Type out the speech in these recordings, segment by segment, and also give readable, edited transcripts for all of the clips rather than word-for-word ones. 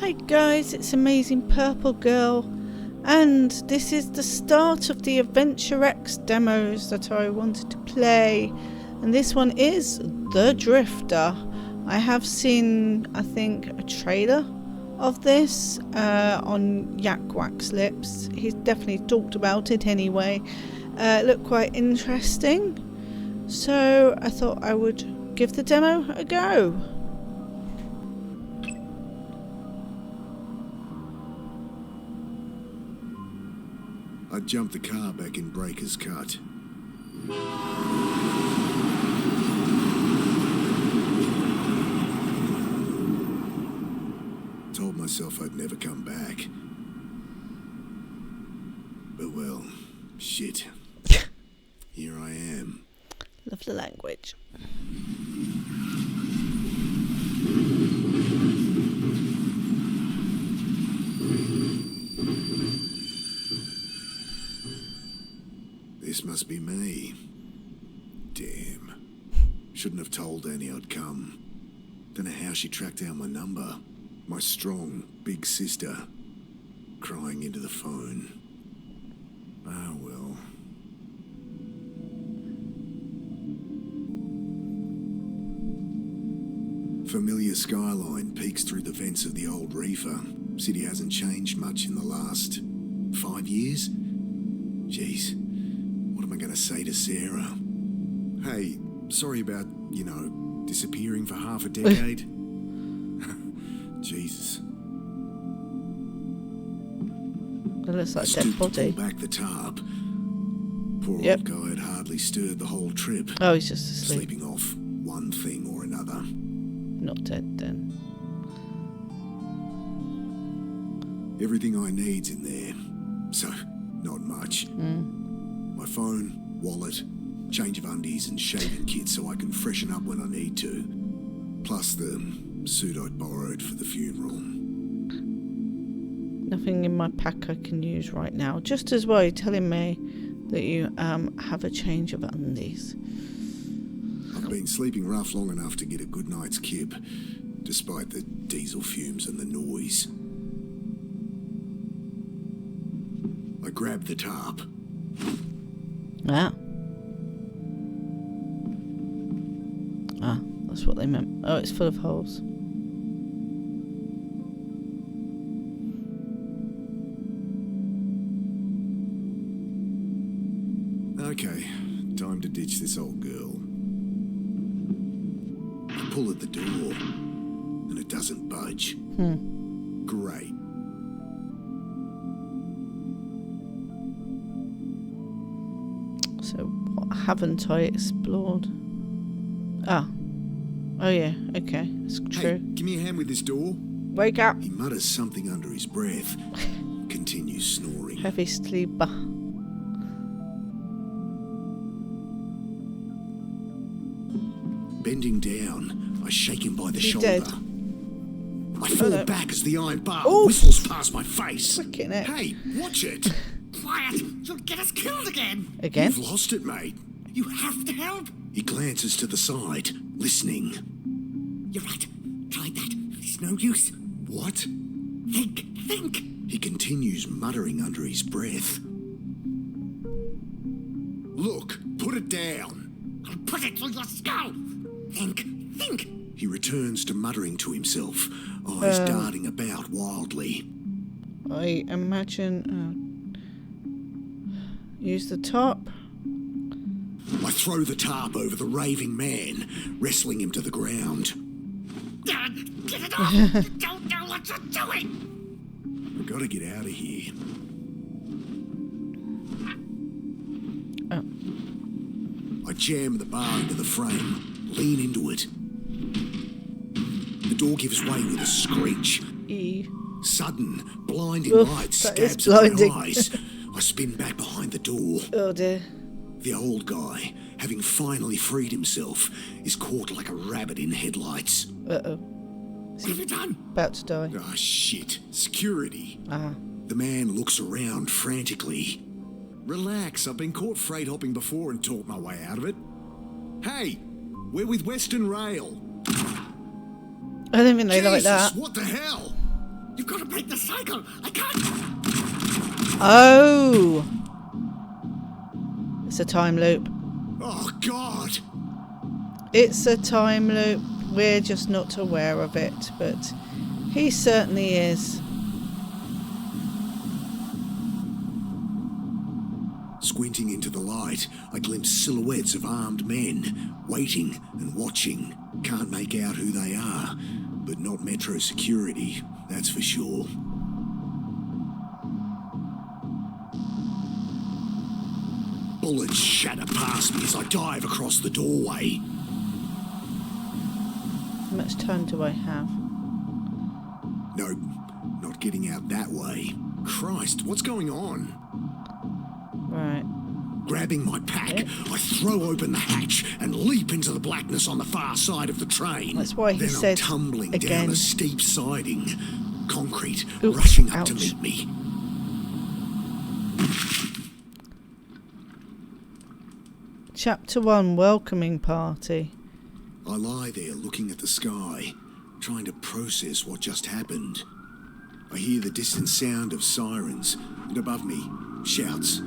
Hi guys, it's Amazing Purple Girl, and this is the start of the AdventureX demos that I wanted to play, and this one is The Drifter. I have seen, I think, a trailer of this on Yak Wax Lips. He's definitely talked about it anyway. It looked quite interesting, so I thought I would give the demo a go. I jumped the car back in Breaker's Cut. Told myself I'd never come back. But well, shit. Here I am. Love the language. This must be me. Damn. Shouldn't have told Annie I'd come. Don't know how she tracked down my number. My strong, big sister. Crying into the phone. Ah, well. Familiar skyline peeks through the vents of the old reefer. City hasn't changed much in the last 5 years. Jeez. What am I going to say to Sarah? Hey, sorry about, disappearing for half a decade. Jesus. It looks like a stooped dead body. to pull back the tarp. Poor old guy had hardly stirred the whole trip. Oh, he's just asleep. Sleeping off one thing or another. Not dead then. Everything I need's in there. So, not much. My phone, wallet, change of undies and shaving kit so I can freshen up when I need to. Plus the suit I'd borrowed for the funeral. Nothing in my pack I can use right now. Just as well, you're telling me that you have a change of undies. I've been sleeping rough long enough to get a good night's kip, despite the diesel fumes and the noise. I grabbed the tarp. Ah, that's what they meant. Oh, it's full of holes. Okay, time to ditch this old girl. I pull at the door, and it doesn't budge. Great. So, what haven't I explored? Oh yeah, okay, it's true. Hey, give me a hand with this door. Wake up! He mutters something under his breath, continues snoring. Heavy sleeper. Bending down, I shake him by the He's shoulder. dead. I fall no. back as the iron bar Oof. whistles past my face. Freaking heck. Hey, watch it. Quiet! You'll get us killed again! Again? You've lost it, mate. You have to help! He glances to the side, listening. You're right. Tried that. It's no use. What? Think! He continues muttering under his breath. Look, put it down. I'll put it through your skull! Think! He returns to muttering to himself, eyes darting about wildly. I imagine... use the top. I throw the tarp over the raving man, wrestling him to the ground. Get it off! You don't know what you're doing! We've got to get out of here. Oh. I jam the bar into the frame, lean into it. The door gives way with a screech. E. Sudden, blinding Oof, light that is stabs at my blinding. eyes. I spin back behind the door. Oh dear. The old guy, having finally freed himself, is caught like a rabbit in headlights. Uh-oh. What have you done? About to die. Ah, shit. Security. The man looks around frantically. Relax, I've been caught freight hopping before and talked my way out of it. Hey, we're with Western Rail. I don't think they like Jesus, that. what the hell? You've got to break the cycle. I can't. Oh! It's a time loop. Oh, God! It's a time loop. We're just not aware of it, but he certainly is. Squinting into the light, I glimpse silhouettes of armed men, waiting and watching. Can't make out who they are, but not Metro security, that's for sure. Bullets shatter past me as I dive across the doorway. How much time do I have? Nope, not getting out that way. Christ, what's going on? Right. Grabbing my pack, I throw open the hatch and leap into the blackness on the far side of the train. That's why he then said I'm tumbling again. down a steep siding. Concrete Oops, rushing up to ouch. meet me. Chapter 1, Welcoming Party. I lie there looking at the sky, trying to process what just happened. I hear the distant sound of sirens, and above me, shouts,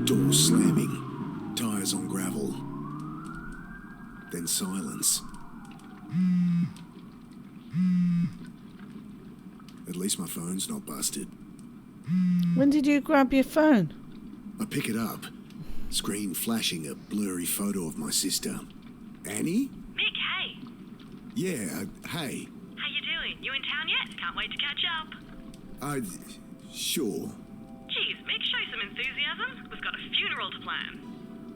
doors slamming, tires on gravel. Then silence. At least my phone's not busted. When did you grab your phone? I pick it up, screen flashing a blurry photo of my sister. Annie? Mick, hey. Yeah, hey. How you doing? You in town yet? Can't wait to catch up. Sure. Geez, Mick, show some enthusiasm. We've got a funeral to plan.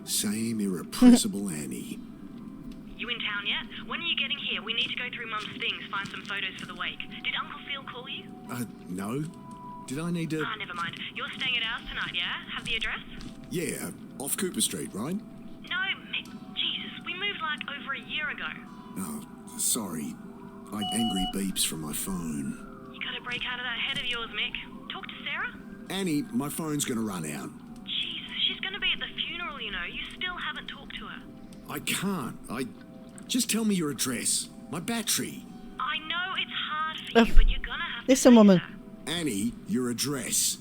Same irrepressible Annie. You in town yet? When are you getting here? We need to go through Mum's things, find some photos for the wake. Did Uncle Phil call you? No. Did I need to... Never mind. You're staying at ours tonight, yeah? Have the address? Yeah, off Cooper Street, right? No, Mick. Jesus, we moved like over a year ago. Oh, sorry. I angry beeps from my phone. You gotta break out of that head of yours, Mick. Talk to Sarah? Annie, my phone's gonna run out. Jesus, she's gonna be at the funeral, you know. You still haven't talked to her. I can't. Just tell me your address. My battery. I know it's hard for you, but you're gonna have to Listen, face woman. her. Annie, your address.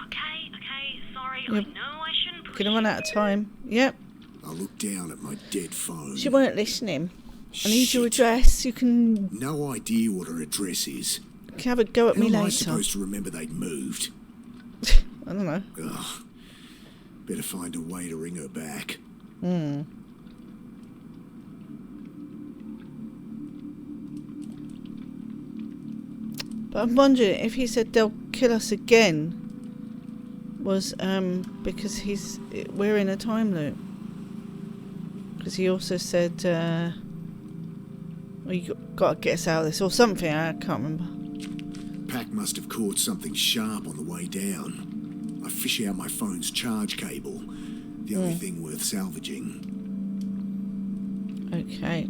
Okay, sorry. Yep. I know I shouldn't push Gonna run out of time. Yep. I look down at my dead phone. She weren't listening. I need your Shit. address. You can No idea what her address is. have a go at How me am I later. supposed to remember they'd moved? I don't know. Ugh. Better find a way to ring her back. But I'm wondering if he said they'll kill us again was because we're in a time loop. Because he also said, well, you got to get us out of this or something. I can't remember. Pack must have caught something sharp on the way down. I fish out my phone's charge cable. The only thing worth salvaging. Okay.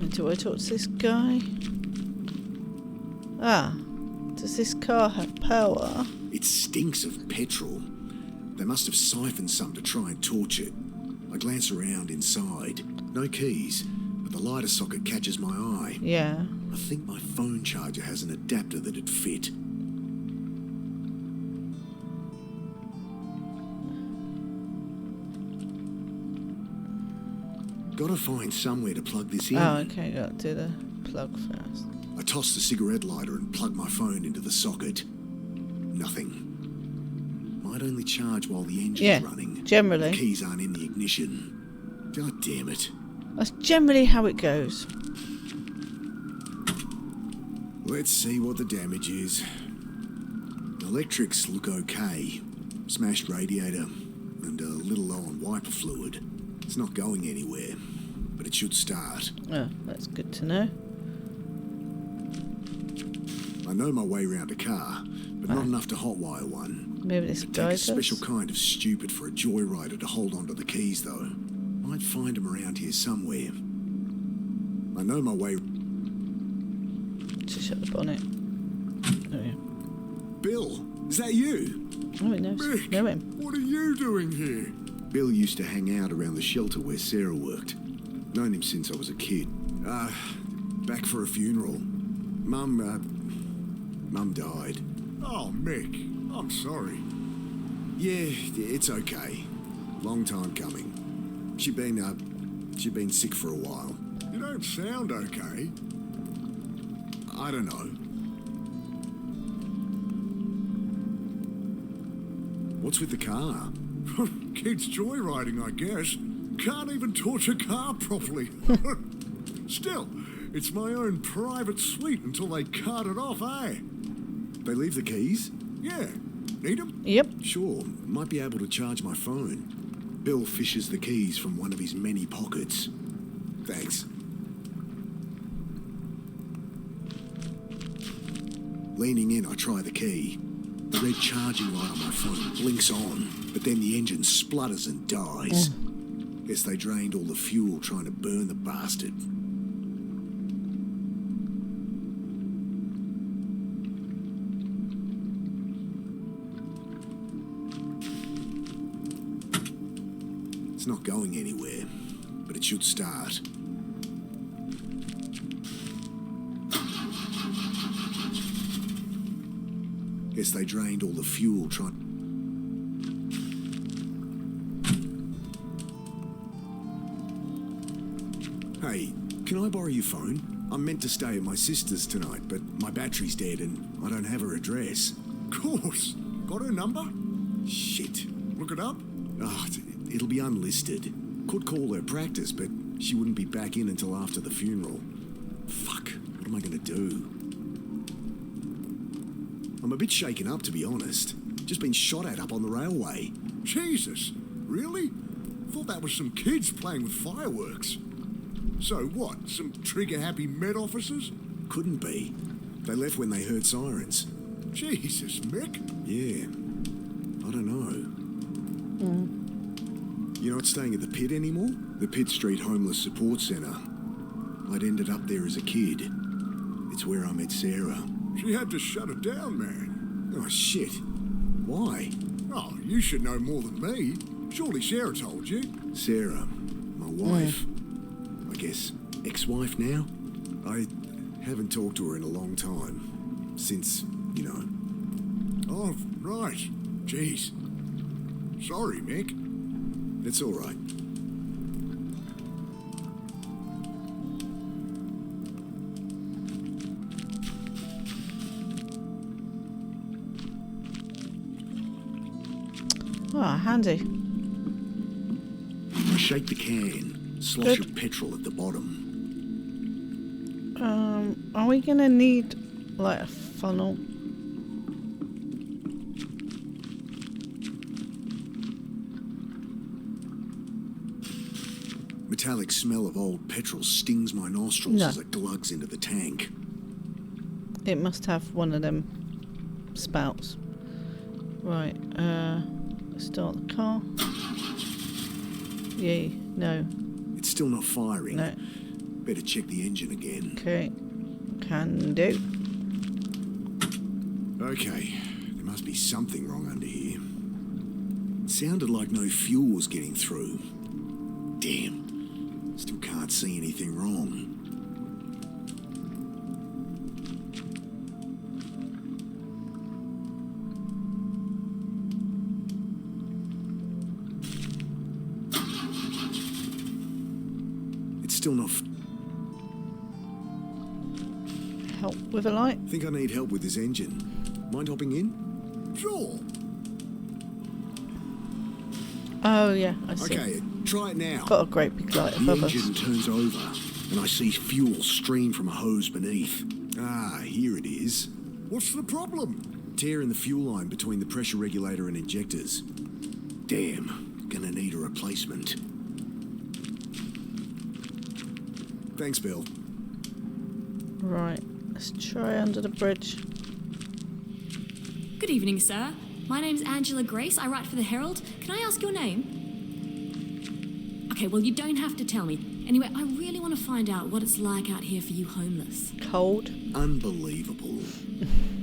Do I talk to this guy? Does this car have power? It stinks of petrol. They must have siphoned some to try and torch it. I glance around inside. No keys, but the lighter socket catches my eye. Yeah. I think my phone charger has an adapter that'd fit. Gotta find somewhere to plug this in. Oh, okay. Got to do the plug first. I toss the cigarette lighter and plug my phone into the socket. Nothing. Might only charge while the engine's running. Generally. The keys aren't in the ignition. God damn it. That's generally how it goes. Let's see what the damage is. Electrics look okay. Smashed radiator and a little low on wiper fluid. It's not going anywhere, but it should start. Oh, that's good to know. I know my way around a car, but not enough to hotwire one. Maybe this It'd guy take a special does. kind of stupid for a joyrider to hold onto the keys, though. Might find them around here somewhere. I know my way... To shut the bonnet. Oh, yeah. Bill, is that you? Oh, it knows. Mick, Know him. what are you doing here? Bill used to hang out around the shelter where Sarah worked. Known him since I was a kid. Back for a funeral. Mum died. Oh, Mick, I'm sorry. Yeah, it's okay. Long time coming. She'd been sick for a while. You don't sound okay. I don't know. What's with the car? Kids joyriding, I guess. Can't even torch a car properly. Still, it's my own private suite until they cart it off, eh? They leave the keys? Yeah. Need 'em? Yep. Sure, might be able to charge my phone. Bill fishes the keys from one of his many pockets. Thanks. Leaning in, I try the key. The red charging light on my phone blinks on, but then the engine splutters and dies. Guess they drained all the fuel trying to burn the bastard. It's not going anywhere, but it should start. Guess they drained all the fuel trying... Hey, can I borrow your phone? I'm meant to stay at my sister's tonight, but my battery's dead and I don't have her address. Of course. Got her number? Shit. Look it up? Oh, it'll be unlisted. Could call her practice, but she wouldn't be back in until after the funeral. Fuck, what am I gonna do? I'm a bit shaken up, to be honest. Just been shot at up on the railway. Jesus. Really? Thought that was some kids playing with fireworks. So what, some trigger-happy Met officers? Couldn't be. They left when they heard sirens. Jesus, Mick. Yeah, I don't know. You're not staying at the pit anymore? The Pitt Street Homeless Support Centre. I'd ended up there as a kid. It's where I met Sarah. She had to shut it down, man. Oh, shit. Why? Oh, you should know more than me. Surely Sarah told you. Sarah, my wife. I guess ex-wife now? I haven't talked to her in a long time. Since, you know. Oh, right. Jeez. Sorry, Mick. It's all right. Ah, handy. I shake the can, slosh of petrol at the bottom. Are we gonna need like a funnel? Metallic smell of old petrol stings my nostrils No. as it glugs into the tank. It must have one of them spouts. Right, start the car. Yay, no. It's still not firing. No. Better check the engine again. Okay, can do. Okay, there must be something wrong under here. It sounded like no fuel was getting through. Damn. Still can't see anything wrong. It's still not... Help with a light? Think I need help with this engine. Mind hopping in? Sure. Oh yeah, I see. Okay, try it now. Got a great big light The above us. engine turns over, and I see fuel stream from a hose beneath. Ah, here it is. What's the problem? Tear in the fuel line between the pressure regulator and injectors. Damn, gonna need a replacement. Thanks, Bill. Right, let's try under the bridge. Good evening, sir. My name's Angela Grace. I write for the Herald. Can I ask your name? Okay, well, you don't have to tell me. Anyway, I really want to find out what it's like out here for you homeless. Cold. Unbelievable.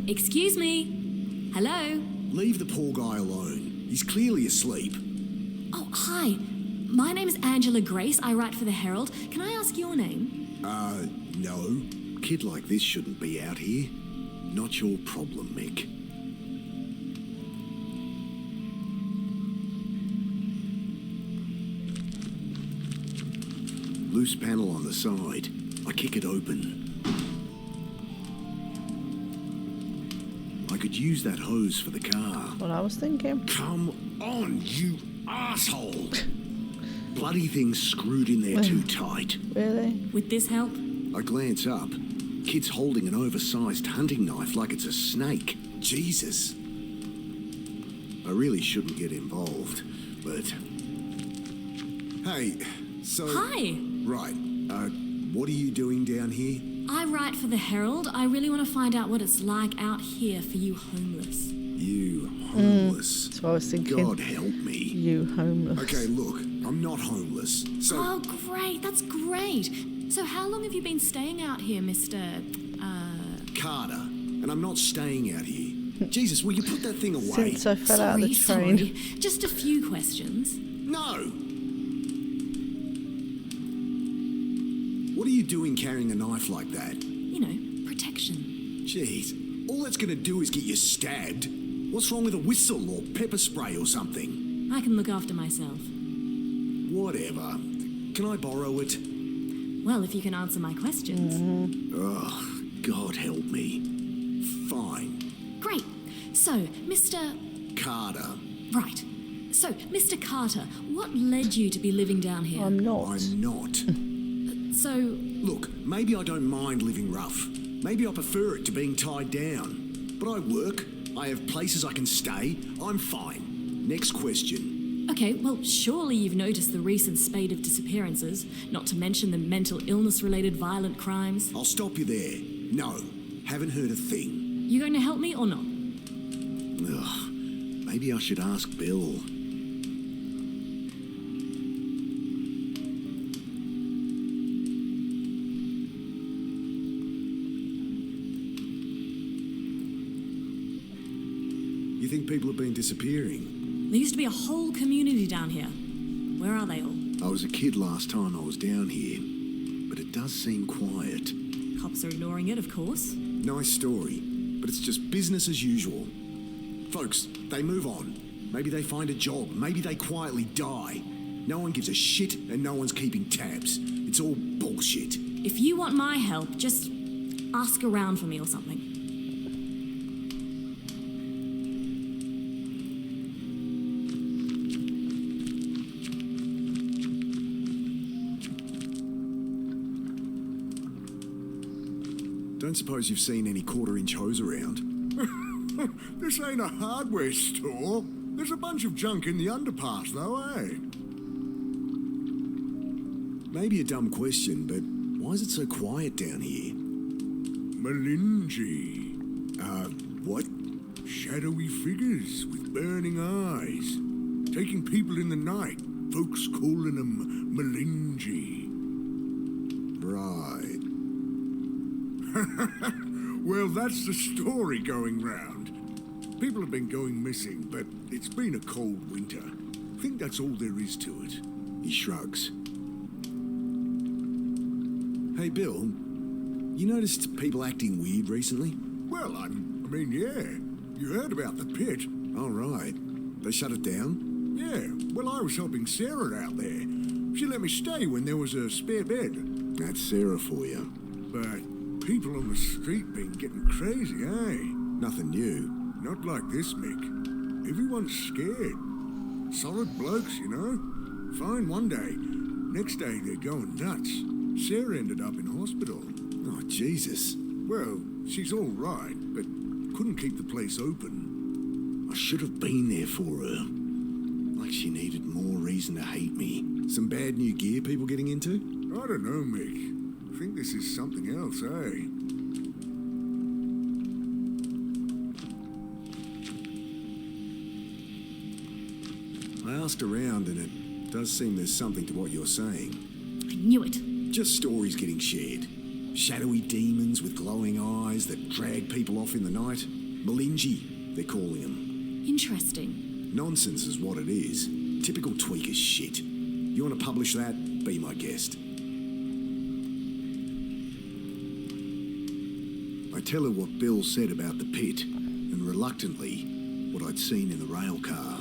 Excuse me? Hello? Leave the poor guy alone. He's clearly asleep. Oh, hi. My name's Angela Grace. I write for the Herald. Can I ask your name? No. kid like this shouldn't be out here. Not your problem, Mick. Loose panel on the side. I kick it open. I could use that hose for the car. What I was thinking. Come on, you asshole! Bloody thing's screwed in there too tight. Really? Would this help? I glance up. Kid's holding an oversized hunting knife like it's a snake. Jesus. I really shouldn't get involved, but... Hey, so... Hi! Right, what are you doing down here? I write for the Herald. I really want to find out what it's like out here for you homeless. You homeless. That's what I was thinking. God help me. You homeless. Okay, look, I'm not homeless, so... Oh, great. That's great. So how long have you been staying out here, Mr. Carter, and I'm not staying out here. Jesus, will you put that thing away? Since I fell out of the train. Sorry. Just a few questions. No! What are you doing carrying a knife like that? You know, protection. Jeez, all that's gonna do is get you stabbed. What's wrong with a whistle or pepper spray or something? I can look after myself. Whatever. Can I borrow it? Well, if you can answer my questions. Oh, God help me. Fine. Great. So, Mr. Carter. Right. So, Mr. Carter, what led you to be living down here? I'm not. I'm not. So, Look, maybe I don't mind living rough. Maybe I prefer it to being tied down. But I work. I have places I can stay. I'm fine. Next question. okay, well, surely you've noticed the recent spate of disappearances, not to mention the mental illness-related violent crimes. I'll stop you there. No, haven't heard a thing. You going to help me or not? Ugh, maybe I should ask Bill. You think people have been disappearing? There used to be a whole community down here. Where are they all? I was a kid last time I was down here, but it does seem quiet. Cops are ignoring it, of course. Nice story, but it's just business as usual. Folks, they move on. Maybe they find a job, maybe they quietly die. No one gives a shit and no one's keeping tabs. It's all bullshit. If you want my help, just ask around for me or something. Don't suppose you've seen any quarter-inch hose around? This ain't a hardware store. There's a bunch of junk in the underpass, though, eh? Maybe a dumb question, but why is it so quiet down here? Malinji. What? Shadowy figures with burning eyes. Taking people in the night. Folks calling them Malinji. Right. Well, that's the story going round. People have been going missing, but it's been a cold winter. I think that's all there is to it. He shrugs. Hey, Bill, you noticed people acting weird recently? Well, I mean, yeah. You heard about the pit. All right. They shut it down? Yeah, well, I was helping Sarah out there. She let me stay when there was a spare bed. That's Sarah for you. But people on the street been getting crazy, eh? Nothing new. Not like this, Mick. Everyone's scared. Solid blokes, you know? Fine one day. Next day, they're going nuts. Sarah ended up in hospital. Oh, Jesus. Well, she's all right, but couldn't keep the place open. I should have been there for her. Like she needed more reason to hate me. Some bad new gear people getting into? I don't know, Mick. I think this is something else, eh? I asked around and it does seem there's something to what you're saying. I knew it. Just stories getting shared. Shadowy demons with glowing eyes that drag people off in the night. Malinji, they're calling them. Interesting. Nonsense is what it is. Typical tweaker shit. You want to publish that? Be my guest. I tell her what Bill said about the pit, and reluctantly, what I'd seen in the rail car.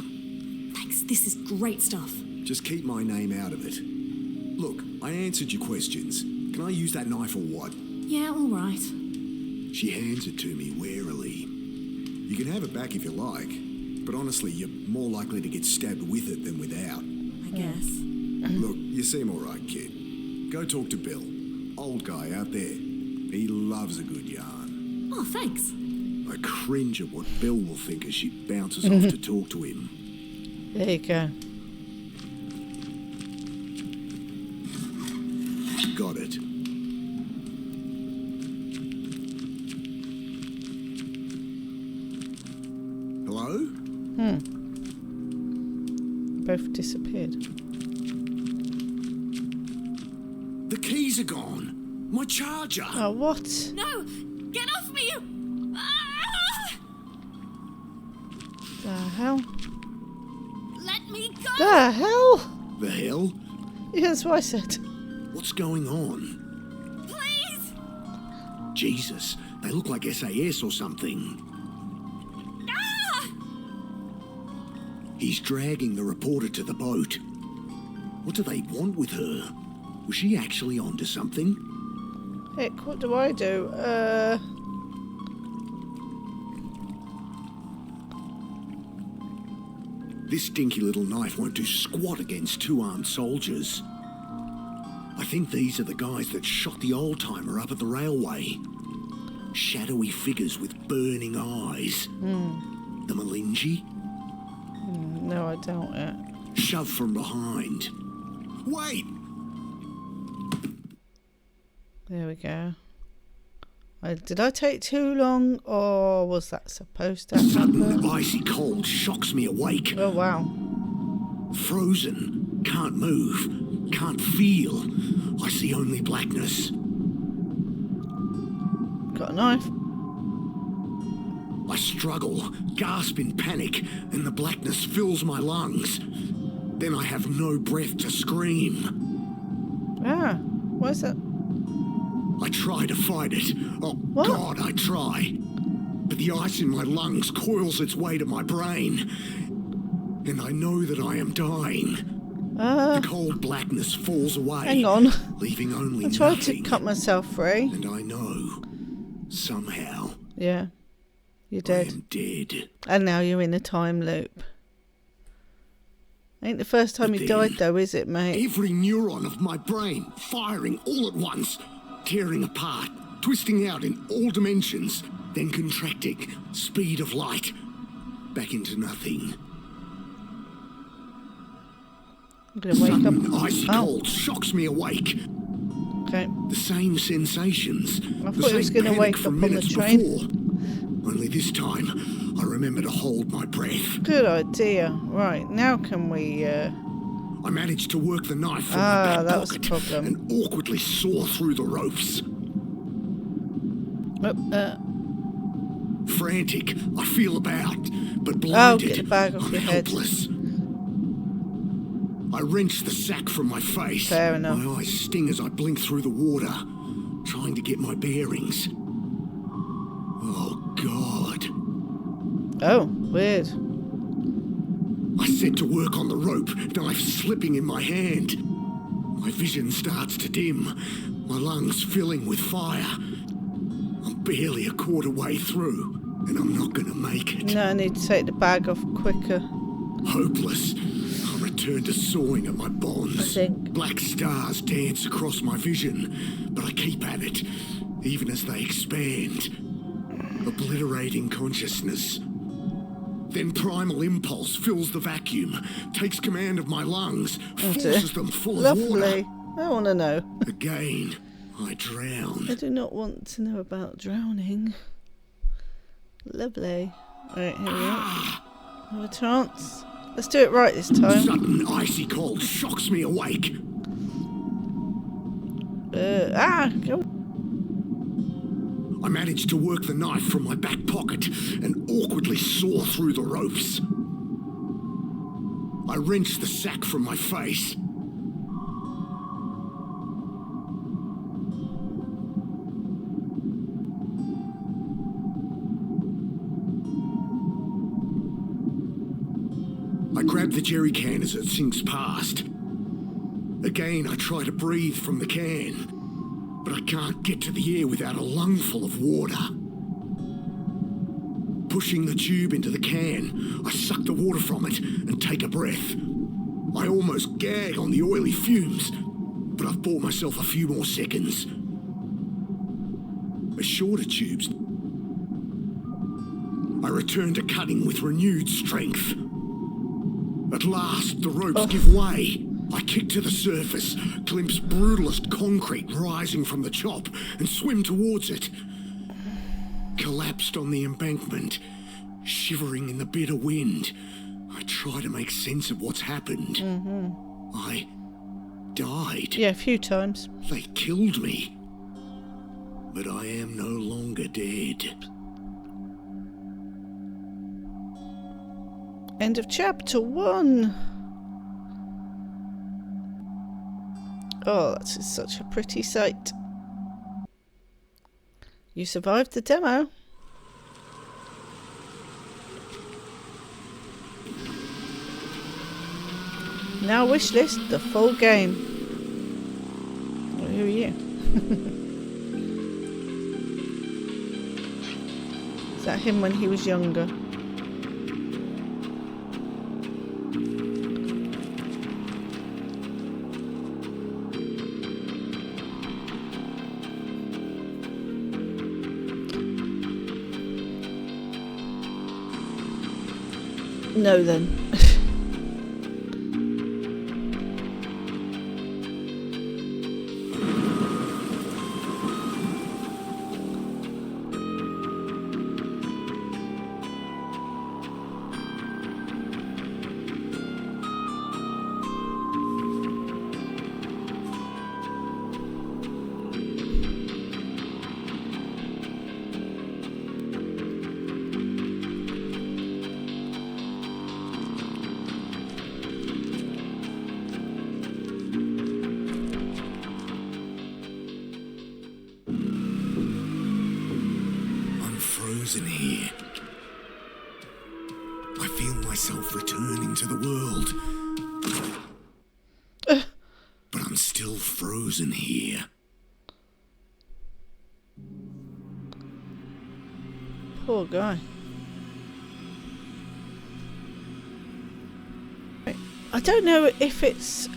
Thanks, this is great stuff. Just keep my name out of it. Look, I answered your questions. Can I use that knife or what? Yeah, all right. She hands it to me warily. You can have it back if you like, but honestly, you're more likely to get stabbed with it than without. I guess. Look, you seem all right, kid. Go talk to Bill. Old guy out there. He loves a good yarn. Oh, thanks. I cringe at what Bill will think as she bounces off to talk to him. There you go. Got it. Hello? Both disappeared. The keys are gone. My charger. Oh, what? No! Get off me! Ah! The hell? Let me go! The hell? The hell? Yeah, that's what I said. What's going on? Please! Jesus, they look like SAS or something. Ah! He's dragging the reporter to the boat. What do they want with her? Was she actually onto something? Heck, what do I do? This dinky little knife won't do squat against two armed soldiers. I think these are the guys that shot the old-timer up at the railway. Shadowy figures with burning eyes. The Malinji? No, I doubt it. Shoved from behind. Wait! There we go. Did I take too long, or was that supposed to Sudden happen? icy cold shocks me awake. Oh, wow. Frozen. Can't move. Can't feel. I see only blackness. Got a knife. I struggle, gasp in panic, and the blackness fills my lungs. Then I have no breath to scream. Ah, what is that? I try to fight it. Oh, What? God, I try. But the ice in my lungs coils its way to my brain. And I know that I am dying. The cold blackness falls away. Hang on. Leaving only I tried nothing. to cut myself free. And I know, somehow, Yeah. You're I dead. am dead. And now you're in a time loop. Ain't the first time But you then, died though, is it, mate? Every neuron of my brain firing all at once, tearing apart, twisting out in all dimensions, then contracting, speed of light, back into nothing. I'm gonna wake Sudden up. icy Oh, cold shocks me awake. okay. The same sensations. I the thought he was same gonna panic wake from up on the minutes train. before. Only this time, I remember to hold my breath. Good idea. Right, now can we, I managed to work the knife from my Ah, back that was the pocket problem. and awkwardly saw through the ropes. Frantic, I feel about, but blinded. get the bag off I'm your head. helpless. I wrench the sack from my face. Fair enough. My eyes sting as I blink through the water, trying to get my bearings. Oh, God. Oh, weird. I set to work on the rope, knife slipping in my hand. My vision starts to dim, my lungs filling with fire. I'm barely a quarter way through, and I'm not going to make it. No, I need to take the bag off quicker. Hopeless, I return to sawing at my bonds. I think. Black stars dance across my vision, but I keep at it, even as they expand, obliterating consciousness. Then primal impulse fills the vacuum, takes command of my lungs, forces them full of Lovely. water. I want to know. Again, I drown. I do not want to know about drowning. Lovely. Right, here we go. Have a chance. Let's do it right this time. Sudden icy cold shocks me awake. Go. I managed to work the knife from my back pocket and awkwardly saw through the ropes. I wrenched the sack from my face. I grab the jerry can as it sinks past. Again, I try to breathe from the can, but I can't get to the air without a lungful of water. Pushing the tube into the can, I suck the water from it and take a breath. I almost gag on the oily fumes, but I've bought myself a few more seconds. As shorter tubes, I return to cutting with renewed strength. At last, the ropes give way. I kick to the surface, glimpse brutalist concrete rising from the chop, and swim towards it. Collapsed on the embankment, shivering in the bitter wind, I try to make sense of what's happened. I died. Yeah, a few times. They killed me. But I am no longer dead. End of chapter 1. Oh, that's such a pretty sight. You survived the demo. Now wishlist the full game. Well, who are you? Is that him when he was younger? No then. Frozen here. I feel myself returning to the world. But I'm still frozen here. Poor guy. I don't know if it's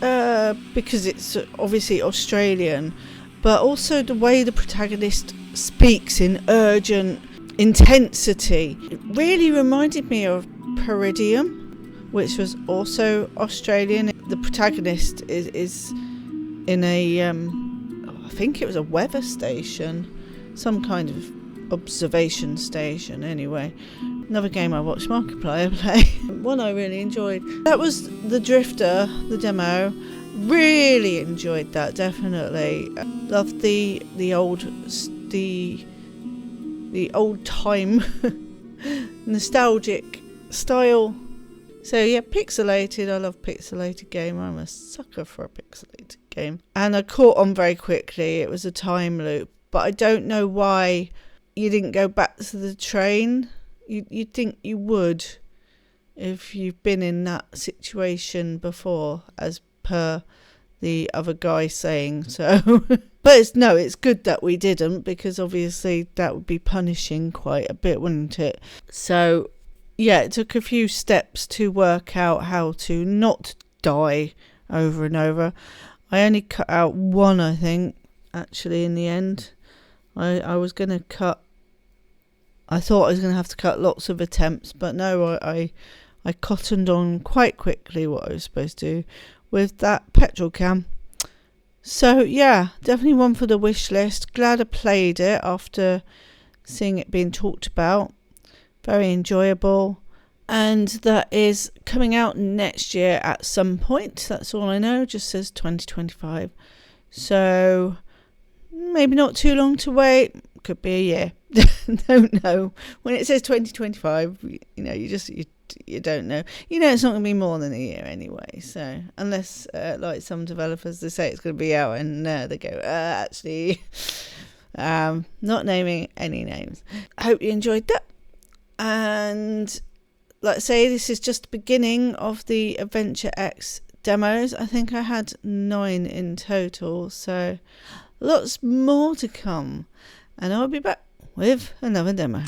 because it's obviously Australian, but also the way the protagonist speaks in urgent intensity. It really reminded me of Peridium, which was also Australian. The protagonist is in a I think it was a weather station, some kind of observation station. Anyway, another game I watched Markiplier play. One I really enjoyed. That was The Drifter, the demo. Really enjoyed that, definitely. Loved the old time nostalgic style. So yeah, pixelated. I love pixelated game. I'm a sucker for a pixelated game. And I caught on very quickly. It was a time loop, but I don't know why you didn't go back to the train. You'd think you would if you've been in that situation before, as per the other guy saying so. But it's good that we didn't, because obviously that would be punishing quite a bit, wouldn't it? So yeah, it took a few steps to work out how to not die over and over. I only cut out one, I think, actually, in the end. I was going to cut... I thought I was going to have to cut lots of attempts, but no, I cottoned on quite quickly what I was supposed to do with that petrol can. So yeah, definitely one for the wish list. Glad I played it after seeing it being talked about. Very enjoyable. And that is coming out next year at some point. That's all I know. Just says 2025. So maybe not too long to wait. Could be a year. Don't know. When it says 2025, you don't know. It's not going to be more than a year anyway. So unless, like some developers, they say it's going to be out and they go, actually, not naming any names. I hope you enjoyed that. And like I say, this is just the beginning of the AdventureX demos. I think I had 9 in total, so lots more to come. And I'll be back with another demo.